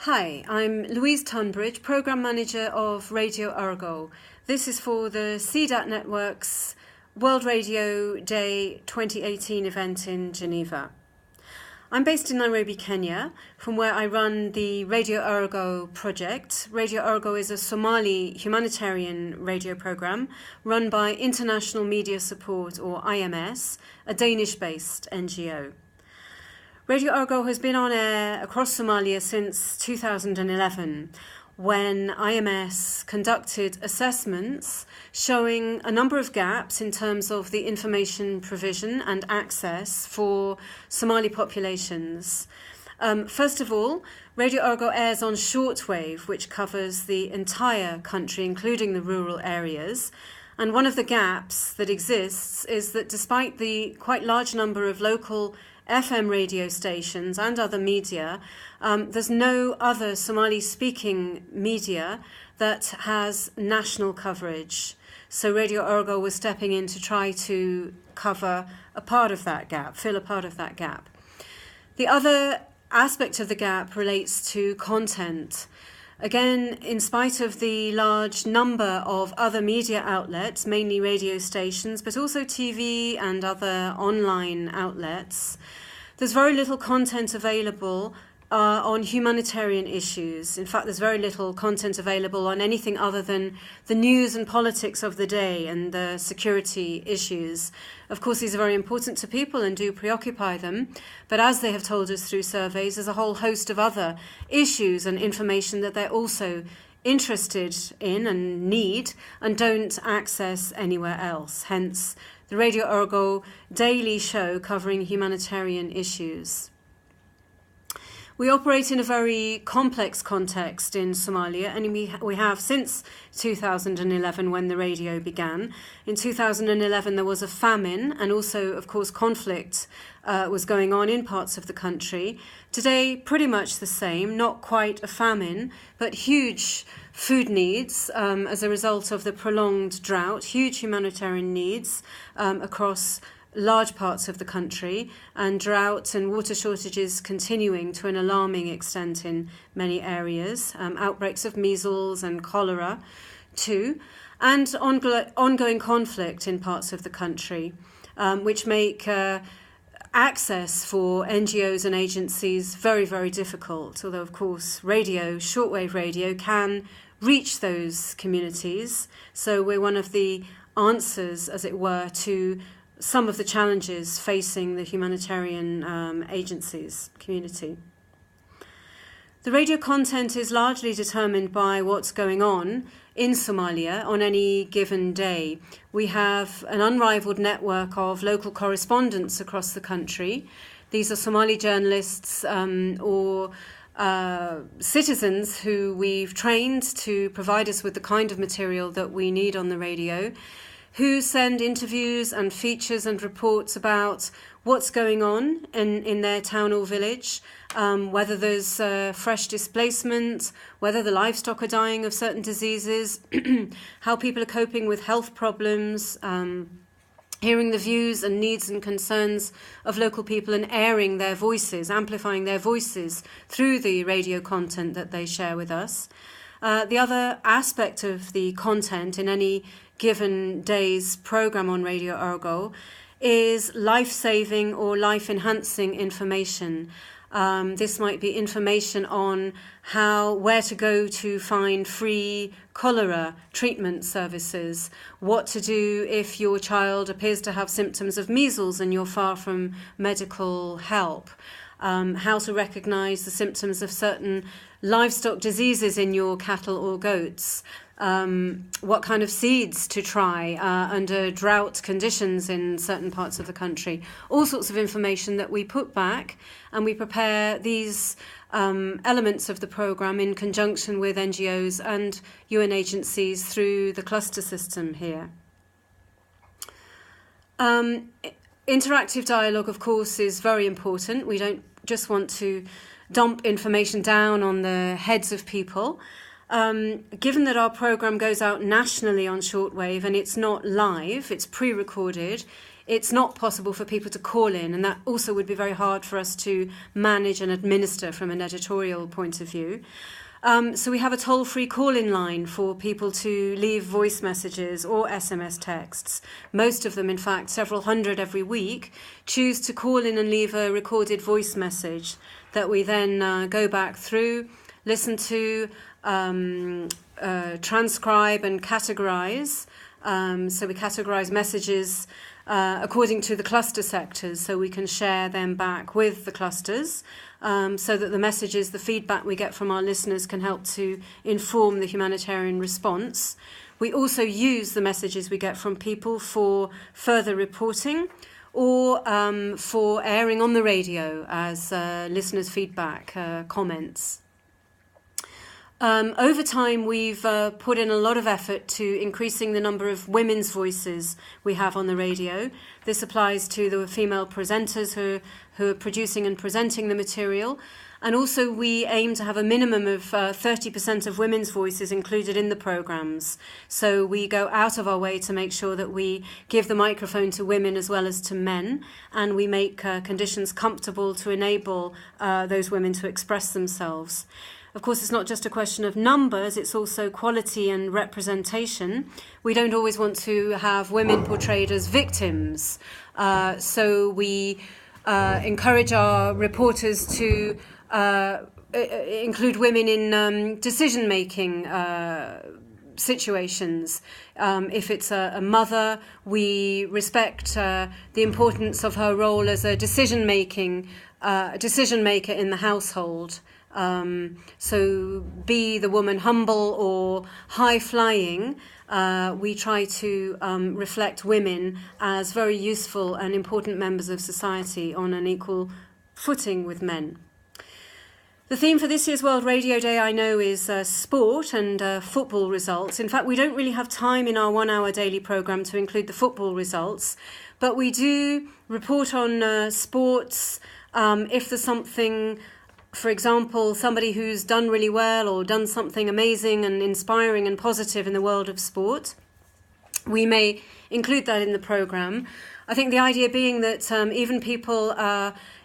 Hi, I'm Louise Tunbridge, Programme Manager of Radio Ergo. This is for the CDAC Network's World Radio Day 2018 event in Geneva. I'm based in Nairobi, Kenya, from where I run the Radio Ergo project. Radio Ergo is a Somali humanitarian radio programme run by International Media Support, or IMS, a Danish-based NGO. Radio Ergo has been on air across Somalia since 2011, when IMS conducted assessments showing a number of gaps in terms of the information provision and access for Somali populations. First of all, Radio Ergo airs on shortwave, which covers the entire country, including the rural areas. And one of the gaps that exists is that despite the quite large number of local FM radio stations and other media, there's no other Somali-speaking media that has national coverage. So Radio Ergo was stepping in to try to cover a part of that gap, fill a part of that gap. The other aspect of the gap relates to content. Again, in spite of the large number of other media outlets, mainly radio stations, but also TV and other online outlets, there's very little content available on humanitarian issues. In fact, there's very little content available on anything other than the news and politics of the day and the security issues. Of course, these are very important to people and do preoccupy them, but as they have told us through surveys, there's a whole host of other issues and information that they're also interested in and need and don't access anywhere else. Hence, the Radio Ergo daily show covering humanitarian issues. We operate in a very complex context in Somalia, and we have since 2011 when the radio began. In 2011 there was a famine, and also, of course, conflict was going on in parts of the country. Today, pretty much the same, not quite a famine, but huge food needs as a result of the prolonged drought, huge humanitarian needs across large parts of the country, and drought and water shortages continuing to an alarming extent in many areas, outbreaks of measles and cholera too, and ongoing conflict in parts of the country, which make access for NGOs and agencies very, very difficult, although of course shortwave radio can reach those communities. So we're one of the answers, as it were, to some of the challenges facing the humanitarian agencies community. The radio content is largely determined by what's going on in Somalia on any given day. We have an unrivaled network of local correspondents across the country. These are Somali journalists or citizens who we've trained to provide us with the kind of material that we need on the radio, who send interviews and features and reports about what's going on in their town or village, whether there's fresh displacement, whether the livestock are dying of certain diseases, how people are coping with health problems, hearing the views and needs and concerns of local people and airing their voices, amplifying their voices through the radio content that they share with us. The other aspect of the content in any given day's programme on Radio Ergo is life-saving or life-enhancing information. This might be information on where to go to find free cholera treatment services, what to do if your child appears to have symptoms of measles and you're far from medical help, how to recognise the symptoms of certain livestock diseases in your cattle or goats, what kind of seeds to try under drought conditions in certain parts of the country. All sorts of information that we put back, and we prepare these elements of the programme in conjunction with NGOs and UN agencies through the cluster system here. Interactive dialogue, of course, is very important. We don't just want to dump information down on the heads of people. Given that our programme goes out nationally on shortwave and it's not live, it's pre-recorded, it's not possible for people to call in, and that also would be very hard for us to manage and administer from an editorial point of view. So we have a toll-free call-in line for people to leave voice messages or SMS texts. Most of them, in fact, several hundred every week, choose to call in and leave a recorded voice message that we then go back through, listen to, transcribe and categorize. So we categorize messages according to the cluster sectors, so we can share them back with the clusters, so that the messages, the feedback we get from our listeners can help to inform the humanitarian response. We also use the messages we get from people for further reporting or for airing on the radio as listeners' feedback, comments. Over time, we've put in a lot of effort to increasing the number of women's voices we have on the radio. This applies to the female presenters who are producing and presenting the material. And also we aim to have a minimum of 30% of women's voices included in the programmes. So we go out of our way to make sure that we give the microphone to women as well as to men, and we make conditions comfortable to enable those women to express themselves. Of course, it's not just a question of numbers, it's also quality and representation. We don't always want to have women portrayed as victims. So we encourage our reporters to include women in decision-making situations. If it's a mother, we respect the importance of her role as a decision-maker in the household. So be the woman humble or high-flying, we try to reflect women as very useful and important members of society on an equal footing with men. The theme for this year's World Radio Day, I know, is sport and football results. In fact, we don't really have time in our 1 hour daily programme to include the football results, but we do report on sports if there's something. For example, somebody who's done really well or done something amazing and inspiring and positive in the world of sport, we may include that in the programme. I think the idea being that even people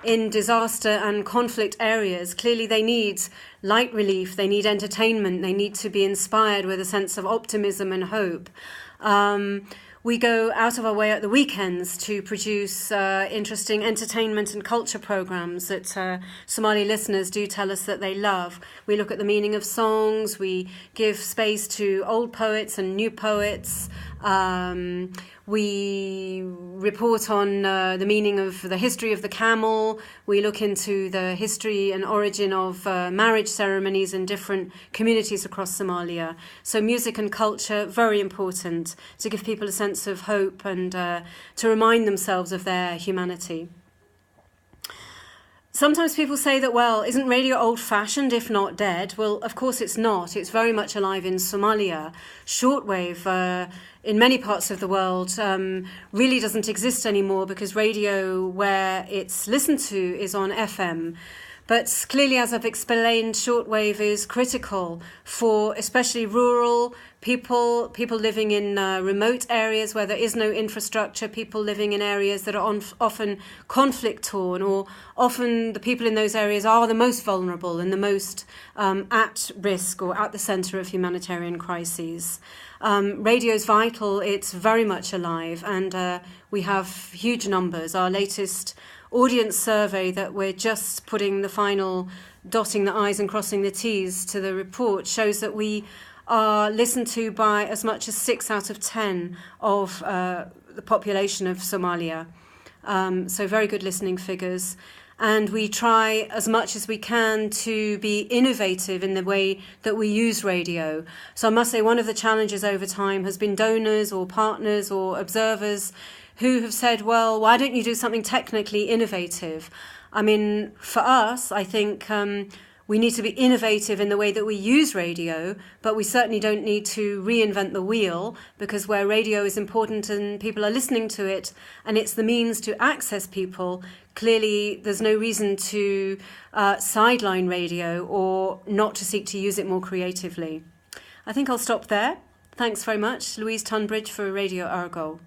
in disaster and conflict areas, clearly they need light relief, they need entertainment, they need to be inspired with a sense of optimism and hope. We go out of our way at the weekends to produce interesting entertainment and culture programmes that Somali listeners do tell us that they love. We look at the meaning of songs, we give space to old poets and new poets. We report on the meaning of the history of the camel. We look into the history and origin of marriage ceremonies in different communities across Somalia. So music and culture, very important to give people a sense of hope and to remind themselves of their humanity. Sometimes people say that, well, isn't radio old-fashioned if not dead? Well, of course it's not. It's very much alive in Somalia. Shortwave in many parts of the world really doesn't exist anymore because radio where it's listened to is on FM. But clearly, as I've explained, shortwave is critical for especially rural people living in remote areas where there is no infrastructure, people living in areas that are often conflict-torn, or often the people in those areas are the most vulnerable and the most at risk or at the centre of humanitarian crises. Radio is vital, it's very much alive, and we have huge numbers. Our latest audience survey that we're just putting the final dotting the I's and crossing the T's to the report shows that we are listened to by as much as 6 out of 10 of the population of Somalia. So very good listening figures. And we try as much as we can to be innovative in the way that we use radio. So I must say one of the challenges over time has been donors or partners or observers who have said, well, why don't you do something technically innovative? I mean, for us, I think we need to be innovative in the way that we use radio, but we certainly don't need to reinvent the wheel, because where radio is important and people are listening to it and it's the means to access people, clearly there's no reason to sideline radio or not to seek to use it more creatively. I think I'll stop there. Thanks very much. Louise Tunbridge for Radio Ergo.